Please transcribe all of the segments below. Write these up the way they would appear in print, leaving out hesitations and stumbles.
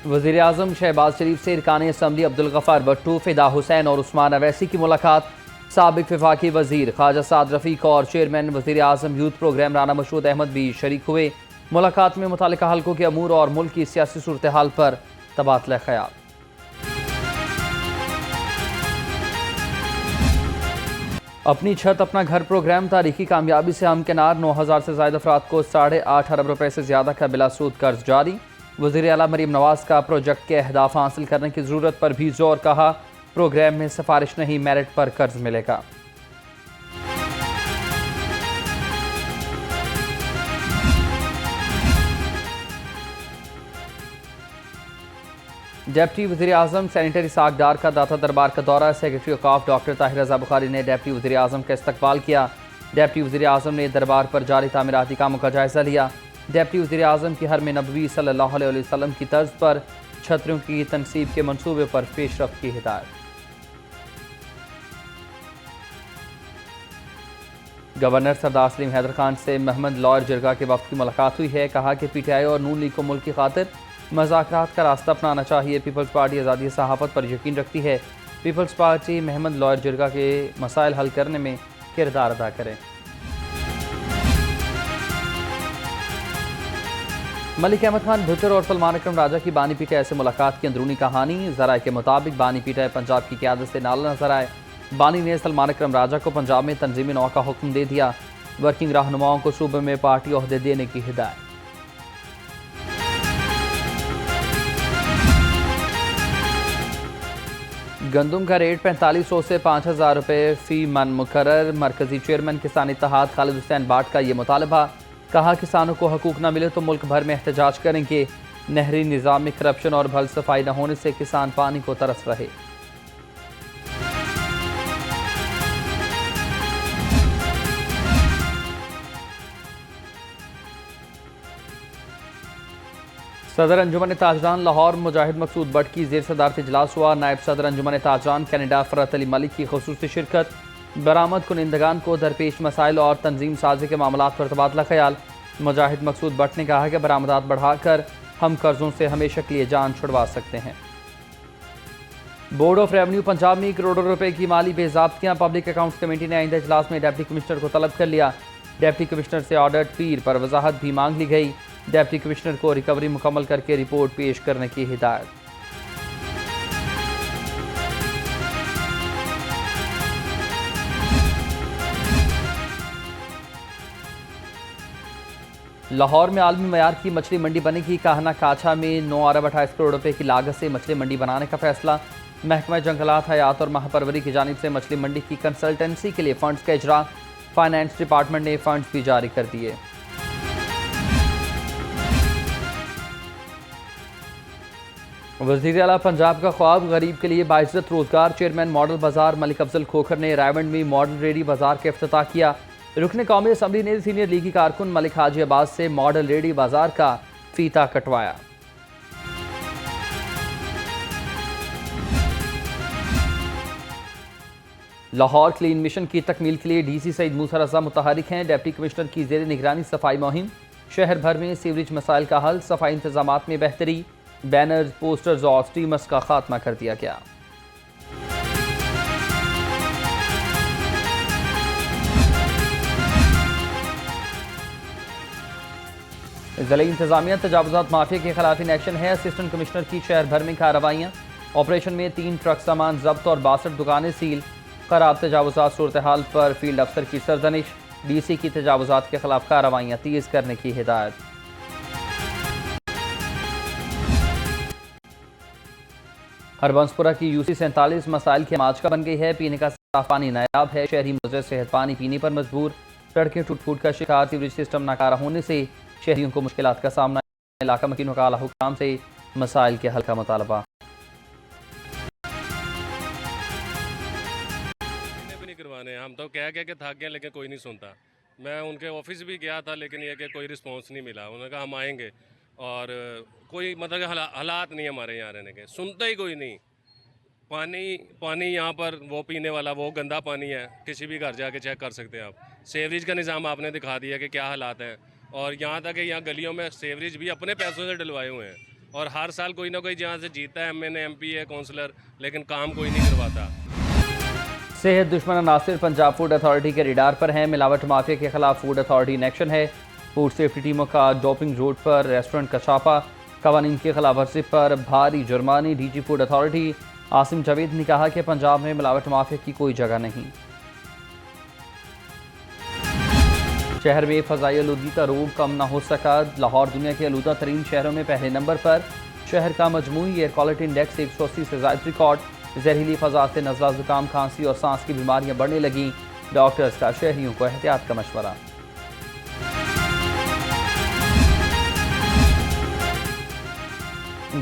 वज़ीर आज़म शहबाज शरीफ से इरकान असम्बली अब्दुल गफ़ार भट्टू, फ़िदा हुसैन और उस्मान अवैसी की मुलाकात। साबिक वफाकी वज़ीर ख्वाजा साद रफ़ीक और चेयरमैन वज़ीर आज़म यूथ प्रोग्राम राना मशहूद अहमद भी शरीक हुए। मुलाकात में मुतालिका हल्कों के अमूर और मुल्क की सियासी सूरत हाल पर तबादला ख्याल। अपनी छत अपना घर प्रोग्राम तारीखी कामयाबी से हमकिनार। 9,000 से ज़ायद अफराद को 8.5 अरब रुपए से ज़्यादा का बिला सूद कर्ज जारी। वज़ीर आला मरीम नवाज का प्रोजेक्ट के अहदाफ हासिल करने की ज़रूरत पर भी जोर, कहा प्रोग्राम में सिफारिश नहीं मेरिट पर कर्ज मिलेगा। डेप्टी वज़ीर आज़म सैनिटरी सागदार का दाता दरबार का दौरा। सेक्रेटरी औकाफ डॉक्टर ताहिर रज़ा बुखारी ने डेप्टी वज़ीर आज़म का इस्तकबाल किया। डेप्टी वज़ीर आज़म ने दरबार पर जारी तामीराती कामों का जायज़ा लिया। डेप्टी वज़ीर आज़म की हरम नबवी सल्लल्लाहु अलैहि वसल्लम की तर्ज पर छतरियों की तनसीब के मनसूबे पर पेशरफ्त की हिदायत। गवर्नर सरदार सलीम हैदर खान से महमद लॉयर जिरगा के वक्त की मुलाकात हुई है। कहा कि PTI और नून लीग को मुल्क की खातिर मज़ाकरात का रास्ता अपनाना चाहिए। पीपल्स पार्टी आज़ादी सहाफ़त पर यकीन रखती है। पीपल्स पार्टी महमद लॉयर जिरगा के मसाइल हल करने में किरदार अदा करें। मलिक अहमद खान भुट्टर और सलमान अकरम राजा की बानी PTI से मुलाकात की अंदरूनी कहानी। ज़राए के मुताबिक बानी PTI पंजाब की क़यादत से नाला नजर आए। बानी ने सलमान अकरम राजा को पंजाब में तंजीमी नौ का हुक्म दे दिया। वर्किंग रहनुमाओं को सूबे में पार्टी ओहदे देने की हिदायत। गंदम का रेट 4500 से 5,000 रुपये फ़ी मन मुकर्रर। मरकजी चेयरमैन किसान इत्तेहाद खालिद हुसैन बाट का ये मुतालबा। कहा किसानों को हकूक न मिले तो मुल्क भर में एहतजाज करेंगे। नहरी निज़ाम में करप्शन और भल सफाई न होने से किसान पानी को तरस रहे। सदर अंजुमन ताजरान लाहौर मुजाहिद मकसूद बट की ज़ेर सदारत इजलास हुआ। नायब सदर अंजुमन ताजरान कैनेडा फ़रत अली मलिक की ख़ुसूसी शिरकत। बरामद कुनिंदगान को दरपेश मसाइल और तंजीम साजी के मामलात पर तबादला ख्याल। मुजाहिद मकसूद बट ने कहा कि बरामदात बढ़ाकर हम कर्जों से हमेशा के लिए जान छुड़वा सकते हैं। बोर्ड ऑफ रेवन्यू पंजाब में करोड़ों रुपए की माली बेज़ाब्तियाँ। पब्लिक अकाउंट्स कमेटी ने आइंदा इजलास में डिप्टी कमिश्नर को तलब कर लिया। डिप्टी कमिश्नर से ऑडिट पीर पर वजाहत भी मांग ली गई। डिप्टी कमिश्नर को रिकवरी मुकम्मल करके रिपोर्ट पेश करने की हिदायत। लाहौर में आलमी मयार की मछली मंडी बनेगी। काहना काछा में 9 अरब 28 करोड़ रुपए की लागत से मछली मंडी बनाने का फैसला। महकमा जंगलात, हयात और महापरवरी की जानिब से मछली मंडी की कंसल्टेंसी के लिए फंड्स का इजरा। फाइनेंस डिपार्टमेंट ने फंड्स भी जारी कर दिए। वज़ीर आला पंजाब का ख्वाब गरीब के लिए बाइज्जत रोजगार। चेयरमैन मॉडल बाजार मलिक अफजल खोखर ने रायवंड में मॉडल रेडी बाजार का इफ्तिताह किया। रुकन कौमी असम्बली ने सीनियर लीगी कारकुन मलिक हाजी अब्बास से मॉडल रेडी बाजार का फीता कटवाया। लाहौर क्लीन मिशन की तकमील के लिए DC सईद मूसा रजा मुतहरिक हैं। डिप्टी कमिश्नर की जेर निगरानी सफाई मुहिम। शहर भर में सीवरेज मसाइल का हल। सफाई इंतजामात में बेहतरी। बैनर्स, पोस्टर्स और स्टीमर्स का खात्मा कर दिया गया। ज़िला इंतजामिया तजावुज़ात माफिया के खिलाफ इन एक्शन है। असिस्टेंट कमिश्नर की शहर भर में कार्रवाइयाँ। ऑपरेशन में 3 ट्रक सामान जब्त और 62 दुकानें सील। खराब तजावुज़ात सूरत हाल पर फील्ड अफसर की सरजनिश। DC की तजावुज़ात के खिलाफ कार्रवाइयाँ तेज़ करने की हिदायत। हरबंसपुरा की UC 47 मसाइल की माचका बन गई है। पीने का साफ पानी नायाब है। शहरी मुजर सेहत पानी पीने पर मजबूर। सड़कें टूट फूट का शिकार। सीवरेज सिस्टम नाकारा होने से शहरियों को मुश्किलात का सामना। इलाका मकीनों का आला हुक्काम से मसाइल के हल का मुतालबा। भी नहीं करवाने, हम तो कह के थक गए लेकिन कोई नहीं सुनता। मैं उनके ऑफिस भी गया था लेकिन ये कि कोई रिस्पॉन्स नहीं मिला। उन्होंने कहा हम आएंगे और कोई मतलब हालात नहीं हमारे यहाँ रहने के, सुनता ही कोई नहीं। पानी यहाँ पर वो पीने वाला वो गंदा पानी है। किसी भी घर जाके चेक कर सकते हैं आप। सेवरेज का निज़ाम आपने दिखा दिया कि क्या हालात हैं। और यहाँ तक कि यहाँ गलियों में सेवरेज भी अपने पैसों से डलवाए हुए हैं और हर साल कोई ना कोई जहाँ से जीतता है, MNA MP है काउंसलर, लेकिन काम कोई नहीं करवाता। सेहत दुश्मन नासिर पंजाब फूड अथॉरिटी के रिडार पर हैं। मिलावट माफिया के खिलाफ फूड अथॉरिटी इन एक्शन है। फूड सेफ्टी टीमों का डोपिंग रोड पर रेस्टोरेंट का छापा। कवानीन की खिलाफ वर्जी पर भारी जुर्माने। DG food authority Asim Javed ने कहा कि पंजाब में मिलावट माफिया की कोई जगह नहीं। शहर में फ़ज़ाई आलूदगी का रोग कम न हो सका। लाहौर दुनिया के आलूदा तरीन शहरों में पहले नंबर पर। शहर का मजमूई एयर क्वालिटी इंडेक्स 180 से ज़ायद रिकॉर्ड। जहरीली फ़ज़ा से नज़ला, ज़ुकाम, खांसी और सांस की बीमारियां बढ़ने लगीं। डॉक्टर्स का शहरियों को एहतियात का मशवरा।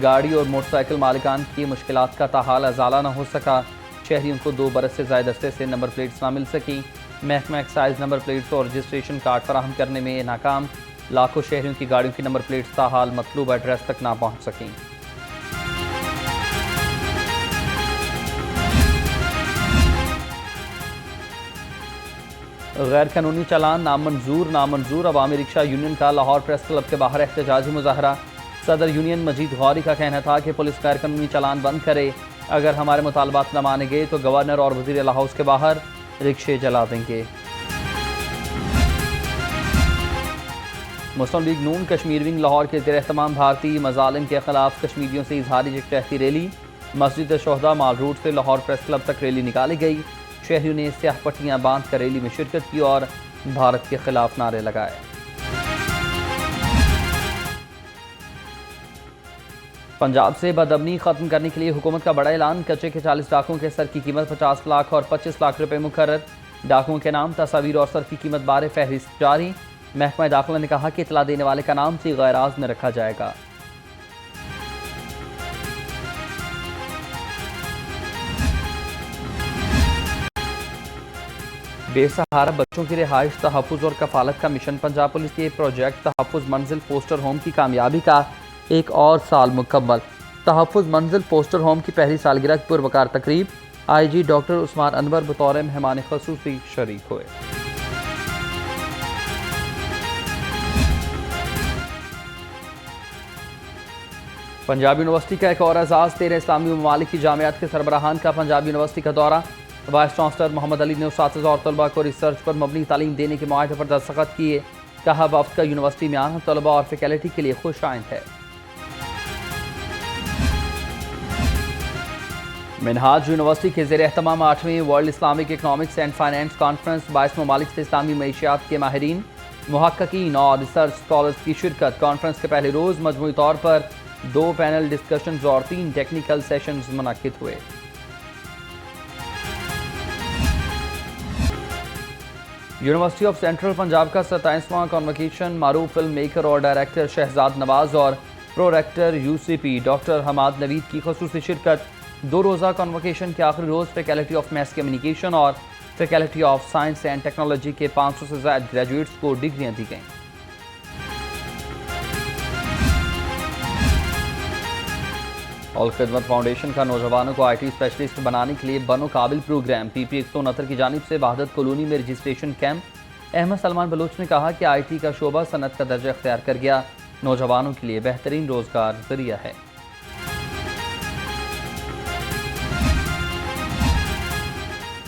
गाड़ी और मोटरसाइकिल मालिकान की मुश्किलात का ताहाल अजाला न हो सका। शहरियों को 2 बरस से ज़ायद अरसे से नंबर प्लेट्स ना मिल सकी। महकमा एक्साइज नंबर प्लेट्स और रजिस्ट्रेशन कार्ड फराहम करने में नाकाम। लाखों शहरियों की गाड़ियों की नंबर प्लेट्स ताहाल मतलूब एड्रेस तक ना पहुँच सकें। गैर कानूनी चालान नामंजूर। अवामी रिक्शा यूनियन का लाहौर प्रेस क्लब के बाहर एहतजाजी मुजाहरा। सदर यूनियन मजीद गौरी का कहना था कि पुलिस गैर कानूनी चालान बंद करे। अगर हमारे मुतालबात न माने गए तो गवर्नर और वजीर अला हाउस के बाहर रिक्शे जला देंगे। मुस्लिम लीग नून कश्मीर विंग लाहौर के ज़ेर एहतमाम भारतीय मजालिम के खिलाफ कश्मीरियों से इजहारी यकजहती रैली। मस्जिद शोहदा माल रोड से लाहौर प्रेस क्लब तक रैली निकाली गई। शहरियों ने स्याह पट्टियां बांध कर रैली में शिरकत की और भारत के खिलाफ नारे लगाए। पंजाब से बदअमनी खत्म करने के लिए हुकूमत का बड़ा ऐलान। कच्चे के 40 डाकुओं के सर की कीमत 50 लाख और 25 लाख रुपए मुकर्रर। डाकुओं के नाम, तस्वीर और सर की कीमत बारे फहरिस्त जारी। महकमा दाखिला ने कहा कि इतला देने वाले का नाम सी गैराज में रखा जाएगा। बेसहारा बच्चों की रिहाइश, तहफ़्फ़ुज़ और कफालत का मिशन। पंजाब पुलिस के प्रोजेक्ट तहफ़्फ़ुज़ मंजिल फोस्टर होम की कामयाबी का एक और साल मुकम्मल। तहफ़्फ़ुज़ मंजिल फोस्टर होम की पहली सालगिरह की पुरवकार तकरीब। IG डॉक्टर उस्मान अनवर बतौर मेहमान ख़ुसूसी शरीक हुए। पंजाब यूनिवर्सिटी का एक और एजाज़। 13 इस्लामी ममालिक की जामियात के सरबराहान का पंजाब यूनिवर्सिटी का दौरा। वाइस चांसलर मोहम्मद अली ने उस्ताज़ और तलबा को रिसर्च पर मबनी तालीम देने के मुआहदे पर दस्तखत किए। कहा वफ़द का यूनिवर्सिटी में आना तलबा और फैकल्टी के लिए खुश आइंद है। मिनहाज यूनिवर्सिटी के ज़ेर एहतमाम 8वीं world Islamic economics and finance conference. 22 ममालिक से इस्लामी मईशियात के माहिरीन, मुहक्किकीन और रिसर्च स्कॉलर्स की शिरकत। कॉन्फ्रेंस के पहले रोज़ मजमूई तौर पर 2 पैनल डिस्कशंस और 3 टेक्निकल सेशंस मुनक्किद हुए। यूनिवर्सिटी ऑफ सेंट्रल पंजाब का 27वां कॉन्वोकेशन। मारूफ फिल्म मेकर और डायरेक्टर शहजाद नवाज और प्रोरेक्टर UCP डॉक्टर हमाद नवीद की खसूसी शिरकत। 2 रोज़ा कॉन्वोकेशन के आखिरी रोज़ फैकल्टी ऑफ मैस कम्युनिकेशन और faculty of science and technology के 500 से ज़ायद ग्रेजुएट्स को डिग्रियाँ दी गईं। और खिदमत फाउंडेशन का नौजवानों को IT स्पेशलिस्ट बनाने के लिए बनो काबिल प्रोग्राम। PP 169 की जानिब से वहादत कॉलोनी में रजिस्ट्रेशन कैंप। अहमद सलमान बलोच ने कहा कि IT का शोबा सनत का दर्जा इख्तियार कर गया, नौजवानों के लिए बेहतरीन रोजगार जरिया है।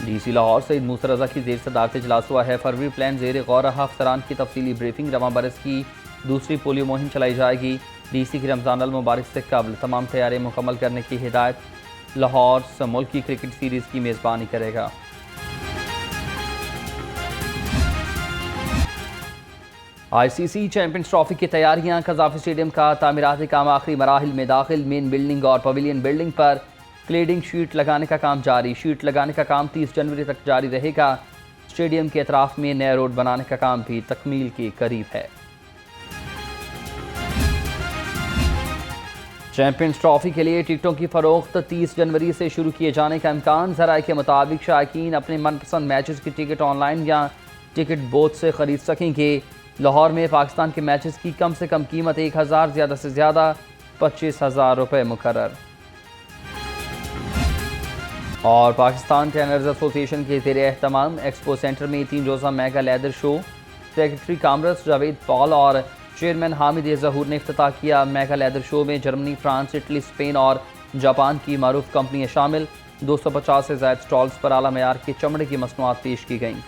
DC लाहौर सईद मूसा रजा की जेर सदारत इजलास हुआ है। फरवरी प्लान जेर गौर रहा। अफसरान की तफसीली ब्रीफिंग। रवां बरस की दूसरी पोलियो मुहिम चलाई जाएगी। DC की रमज़ान अल मुबारक से कबल तमाम तैयारियां मुकम्मल करने की हिदायत। लाहौर मुल्की क्रिकेट सीरीज़ की मेज़बानी करेगा। ICC चैंपियंस ट्रॉफी की तैयारियां। कज़ाफ़ी स्टेडियम का तामीराती काम आखिरी मराहिल में दाखिल। मेन बिल्डिंग और पवेलियन बिल्डिंग पर क्लेडिंग शीट लगाने का काम जारी। शीट लगाने का काम 30 जनवरी तक जारी रहेगा। स्टेडियम के अतराफ में नया रोड बनाने का काम भी तकमील के करीब है। चैंपियंस ट्रॉफी के लिए टिकटों की फरोख्त 30 जनवरी से शुरू किए जाने का इम्कान। ज़राए के मुताबिक शायकीन अपने मनपसंद मैचेस की टिकट ऑनलाइन या टिकट बोथ से ख़रीद सकेंगे। लाहौर में पाकिस्तान के मैचेस की कम से कम कीमत 1000, ज़्यादा से ज़्यादा 25,000 रुपये मुकर्रर। और पाकिस्तान टेनर्स एसोसिएशन के ज़ेर एहतमाम एक्सपो सेंटर में 3 रोज़ा mega leather show. Secretary commerce Javed Paul और चेयरमैन हामिद ज़हूर ने इफ्तिताह किया। मेगा लेदर शो में जर्मनी, फ्रांस, इटली, स्पेन और जापान की मारूफ कंपनियां शामिल। 250 से ज़ायद स्टॉल्स पर आला मयार की चमड़े की मसनूआत पेश की गईं।